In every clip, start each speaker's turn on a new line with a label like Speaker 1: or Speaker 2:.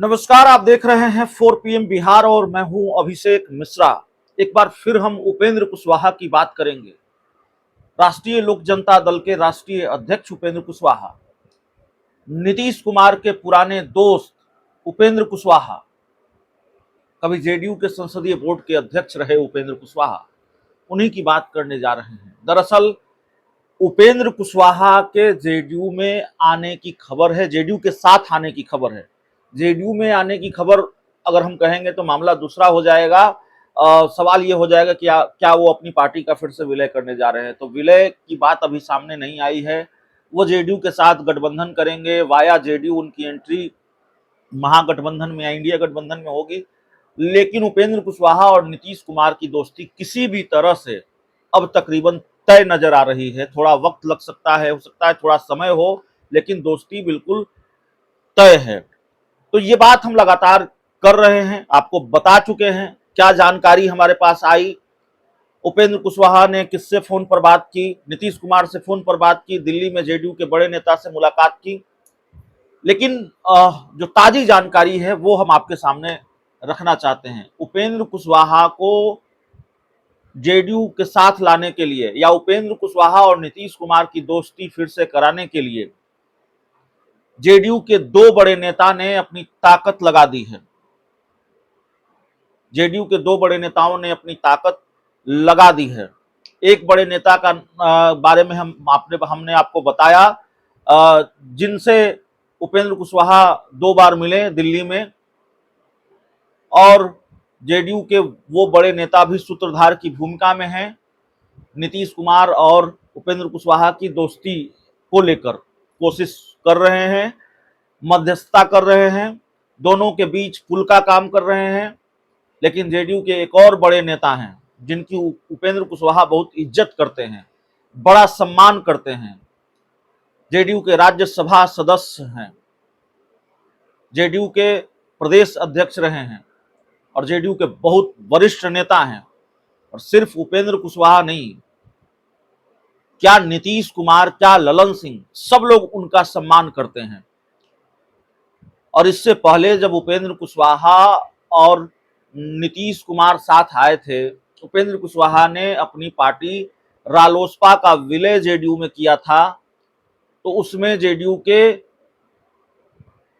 Speaker 1: नमस्कार, आप देख रहे हैं 4 PM बिहार और मैं हूं अभिषेक मिश्रा। एक बार फिर हम उपेंद्र कुशवाहा की बात करेंगे। राष्ट्रीय लोक जनता दल के राष्ट्रीय अध्यक्ष उपेंद्र कुशवाहा, नीतीश कुमार के पुराने दोस्त उपेंद्र कुशवाहा, कभी जेडीयू के संसदीय बोर्ड के अध्यक्ष रहे उपेंद्र कुशवाहा, उन्हीं की बात करने जा रहे हैं। दरअसल उपेंद्र कुशवाहा के जेडीयू में आने की खबर है, जेडीयू के साथ आने की खबर है। जेडीयू में आने की खबर अगर हम कहेंगे तो मामला दूसरा हो जाएगा। सवाल ये हो जाएगा कि क्या वो अपनी पार्टी का फिर से विलय करने जा रहे हैं। तो विलय की बात अभी सामने नहीं आई है। वो जेडीयू के साथ गठबंधन करेंगे, वाया जेडीयू उनकी एंट्री महागठबंधन में या इंडिया गठबंधन में होगी। लेकिन उपेंद्र कुशवाहा और नीतीश कुमार की दोस्ती किसी भी तरह से अब तकरीबन तय नजर आ रही है। थोड़ा वक्त लग सकता है, हो सकता है थोड़ा समय हो, लेकिन दोस्ती बिल्कुल तय है। तो ये बात हम लगातार कर रहे हैं, आपको बता चुके हैं। क्या जानकारी हमारे पास आई, उपेंद्र कुशवाहा ने किससे फोन पर बात की, नीतीश कुमार से फोन पर बात की, दिल्ली में जेडीयू के बड़े नेता से मुलाकात की। लेकिन जो ताजी जानकारी है वो हम आपके सामने रखना चाहते हैं। उपेंद्र कुशवाहा को जेडीयू के साथ लाने के लिए या उपेंद्र कुशवाहा और नीतीश कुमार की दोस्ती फिर से कराने के लिए जेडीयू के दो बड़े नेता ने अपनी ताकत लगा दी है। जेडीयू के दो बड़े नेताओं ने अपनी ताकत लगा दी है। एक बड़े नेता का बारे में हमने आपको बताया, जिनसे उपेंद्र कुशवाहा 2 बार मिले दिल्ली में, और जेडीयू के वो बड़े नेता भी सूत्रधार की भूमिका में हैं। नीतीश कुमार और उपेंद्र कुशवाहा की दोस्ती को लेकर कोशिश कर रहे हैं, मध्यस्थता कर रहे हैं, दोनों के बीच पुल का काम कर रहे हैं। लेकिन जेडीयू के एक और बड़े नेता हैं जिनकी उपेंद्र कुशवाहा बहुत इज्जत करते हैं, बड़ा सम्मान करते हैं। जेडीयू के राज्यसभा सदस्य हैं, जेडीयू के प्रदेश अध्यक्ष रहे हैं और जेडीयू के बहुत वरिष्ठ नेता हैं। और सिर्फ उपेंद्र कुशवाहा नहीं, क्या नीतीश कुमार, क्या ललन सिंह, सब लोग उनका सम्मान करते हैं। और इससे पहले जब उपेंद्र कुशवाहा और नीतीश कुमार साथ आए थे, उपेंद्र कुशवाहा ने अपनी पार्टी रालोसपा का विलय जेडीयू में किया था। तो उसमें जेडीयू के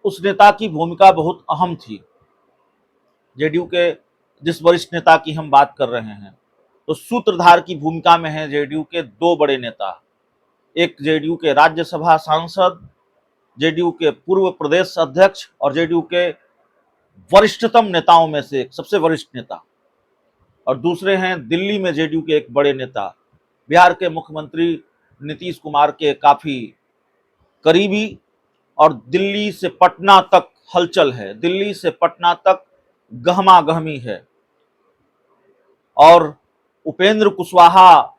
Speaker 1: उस नेता की भूमिका बहुत अहम थी। जेडीयू के जिस वरिष्ठ नेता की हम बात कर रहे हैं, तो सूत्रधार की भूमिका में है जेडीयू के दो बड़े नेता। एक जेडीयू के राज्यसभा सांसद, जेडीयू के पूर्व प्रदेश अध्यक्ष और जेडीयू के वरिष्ठतम नेताओं में से एक, सबसे वरिष्ठ नेता। और दूसरे हैं दिल्ली में जेडीयू के एक बड़े नेता, बिहार के मुख्यमंत्री नीतीश कुमार के काफी करीबी। और दिल्ली से पटना तक हलचल है, दिल्ली से पटना तक गहमा गहमी है। और उपेंद्र कुशवाहा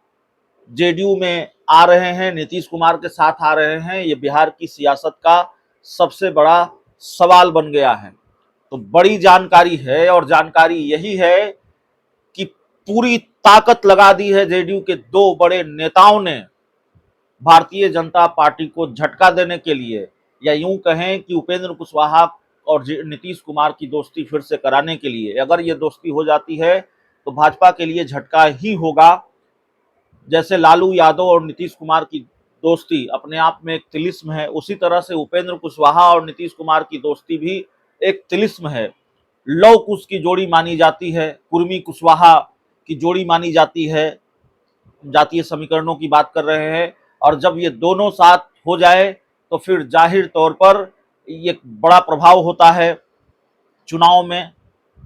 Speaker 1: जेडीयू में आ रहे हैं, नीतीश कुमार के साथ आ रहे हैं, ये बिहार की सियासत का सबसे बड़ा सवाल बन गया है। तो बड़ी जानकारी है और जानकारी यही है कि पूरी ताकत लगा दी है जेडीयू के दो बड़े नेताओं ने भारतीय जनता पार्टी को झटका देने के लिए, या यूं कहें कि उपेंद्र कुशवाहा और नीतीश कुमार की दोस्ती फिर से कराने के लिए। अगर ये दोस्ती हो जाती है तो भाजपा के लिए झटका ही होगा। जैसे लालू यादव और नीतीश कुमार की दोस्ती अपने आप में एक तिलिस्म है, उसी तरह से उपेंद्र कुशवाहा और नीतीश कुमार की दोस्ती भी एक तिलिस्म है। लव कुश की जोड़ी मानी जाती है, कुर्मी कुशवाहा की जोड़ी मानी जाती है, जातीय समीकरणों की बात कर रहे हैं। और जब ये दोनों साथ हो जाए तो फिर जाहिर तौर पर ये बड़ा प्रभाव होता है चुनाव में।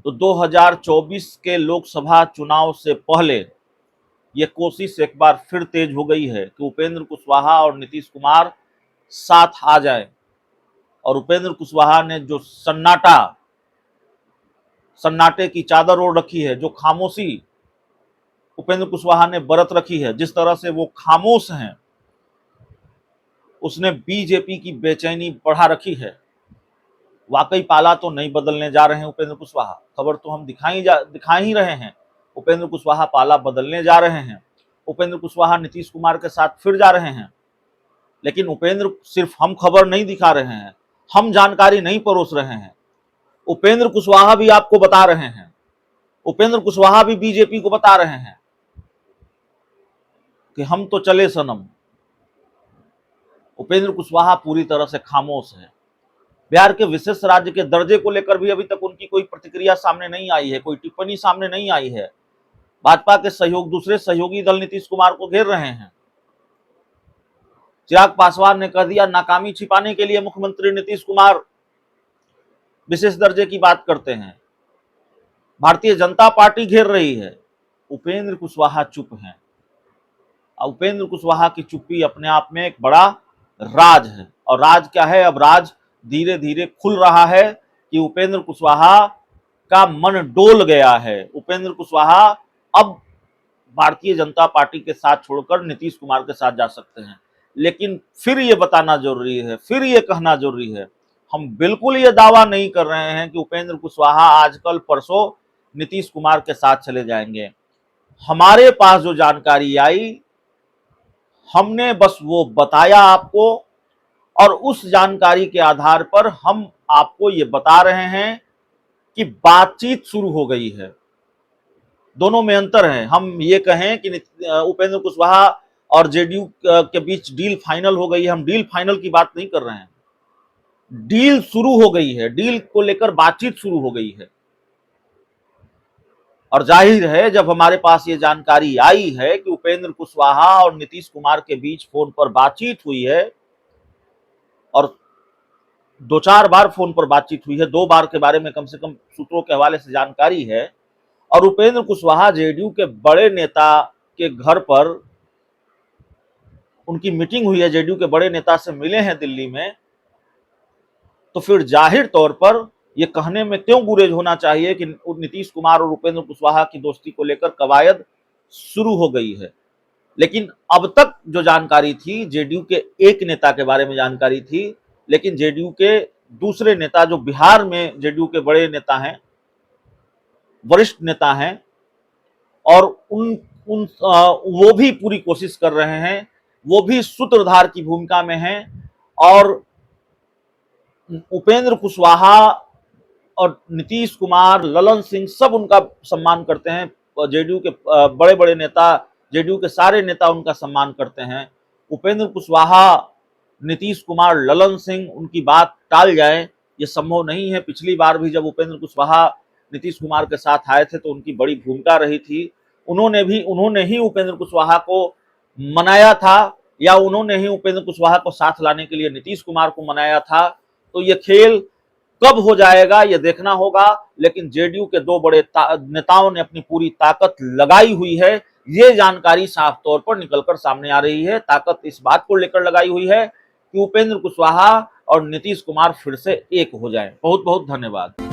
Speaker 1: तो 2024 के लोकसभा चुनाव से पहले ये कोशिश एक बार फिर तेज हो गई है कि उपेंद्र कुशवाहा और नीतीश कुमार साथ आ जाए। और उपेंद्र कुशवाहा ने जो सन्नाटे की चादर ओढ़ रखी है, जो खामोशी उपेंद्र कुशवाहा ने बरत रखी है, जिस तरह से वो खामोश हैं, उसने बीजेपी की बेचैनी बढ़ा रखी है। वाकई पाला तो नहीं बदलने जा रहे हैं उपेंद्र कुशवाहा, खबर तो हम दिखा ही रहे हैं। उपेंद्र कुशवाहा पाला बदलने जा रहे हैं, उपेंद्र कुशवाहा नीतीश कुमार के साथ फिर जा रहे हैं। लेकिन उपेंद्र, सिर्फ हम खबर नहीं दिखा रहे हैं, हम जानकारी नहीं परोस रहे हैं, उपेंद्र कुशवाहा भी आपको बता रहे हैं, उपेंद्र कुशवाहा भी बीजेपी को बता रहे हैं कि हम तो चले सनम। उपेंद्र कुशवाहा पूरी तरह से खामोश है। बिहार के विशेष राज्य के दर्जे को लेकर भी अभी तक उनकी कोई प्रतिक्रिया सामने नहीं आई है, कोई टिप्पणी सामने नहीं आई है। भाजपा के दूसरे सहयोगी दल नीतीश कुमार को घेर रहे हैं। चिराग पासवान ने कह दिया नाकामी छिपाने के लिए मुख्यमंत्री नीतीश कुमार विशेष दर्जे की बात करते हैं। भारतीय जनता पार्टी घेर रही है, उपेंद्र कुशवाहा चुप हैं। उपेंद्र कुशवाहा की चुप्पी अपने आप में एक बड़ा राज है। और राज क्या है? अब राज धीरे धीरे खुल रहा है कि उपेंद्र कुशवाहा का मन डोल गया है। उपेंद्र कुशवाहा अब भारतीय जनता पार्टी के साथ छोड़कर नीतीश कुमार के साथ जा सकते हैं। लेकिन फिर ये बताना जरूरी है, फिर ये कहना जरूरी है, हम बिल्कुल ये दावा नहीं कर रहे हैं कि उपेंद्र कुशवाहा आज कल परसों नीतीश कुमार के साथ चले जाएंगे। हमारे पास जो जानकारी आई हमने बस वो बताया आपको, और उस जानकारी के आधार पर हम आपको ये बता रहे हैं कि बातचीत शुरू हो गई है। दोनों में अंतर है। हम ये कहें कि उपेंद्र कुशवाहा और जेडीयू के बीच डील फाइनल हो गई है, हम डील फाइनल की बात नहीं कर रहे हैं। डील शुरू हो गई है, डील को लेकर बातचीत शुरू हो गई है। और जाहिर है जब हमारे पास ये जानकारी आई है कि उपेंद्र कुशवाहा और नीतीश कुमार के बीच फोन पर बातचीत हुई है, और 2-4 बार फोन पर बातचीत हुई है, 2 बार के बारे में कम से कम सूत्रों के हवाले से जानकारी है, और उपेंद्र कुशवाहा जेडीयू के बड़े नेता के घर पर उनकी मीटिंग हुई है, जेडीयू के बड़े नेता से मिले हैं दिल्ली में, तो फिर जाहिर तौर पर यह कहने में क्यों गुरेज होना चाहिए कि नीतीश कुमार और उपेंद्र कुशवाहा की दोस्ती को लेकर कवायद शुरू हो गई है। लेकिन अब तक जो जानकारी थी, जेडीयू के एक नेता के बारे में जानकारी थी, लेकिन जेडीयू के दूसरे नेता जो बिहार में जेडीयू के बड़े नेता हैं, वरिष्ठ नेता हैं, और वो भी पूरी कोशिश कर रहे हैं, वो भी सूत्रधार की भूमिका में हैं, और उपेंद्र कुशवाहा और नीतीश कुमार, ललन सिंह सब उनका सम्मान करते हैं। जेडीयू के बड़े बड़े नेता, जेडीयू के सारे नेता उनका सम्मान करते हैं। उपेंद्र कुशवाहा, नीतीश कुमार, ललन सिंह उनकी बात टाल जाए ये संभव नहीं है। पिछली बार भी जब उपेंद्र कुशवाहा नीतीश कुमार के साथ आए थे तो उनकी बड़ी भूमिका रही थी। उन्होंने ही उपेंद्र कुशवाहा को मनाया था, या उन्होंने ही उपेंद्र कुशवाहा को साथ लाने के लिए नीतीश कुमार को मनाया था। तो ये खेल कब हो जाएगा ये देखना होगा। लेकिन जेडीयू के 2 बड़े नेताओं ने अपनी पूरी ताकत लगाई हुई है, ये जानकारी साफ तौर पर निकलकर सामने आ रही है। ताकत इस बात को लेकर लगाई हुई है कि उपेंद्र कुशवाहा और नीतीश कुमार फिर से एक हो जाएं। बहुत बहुत धन्यवाद।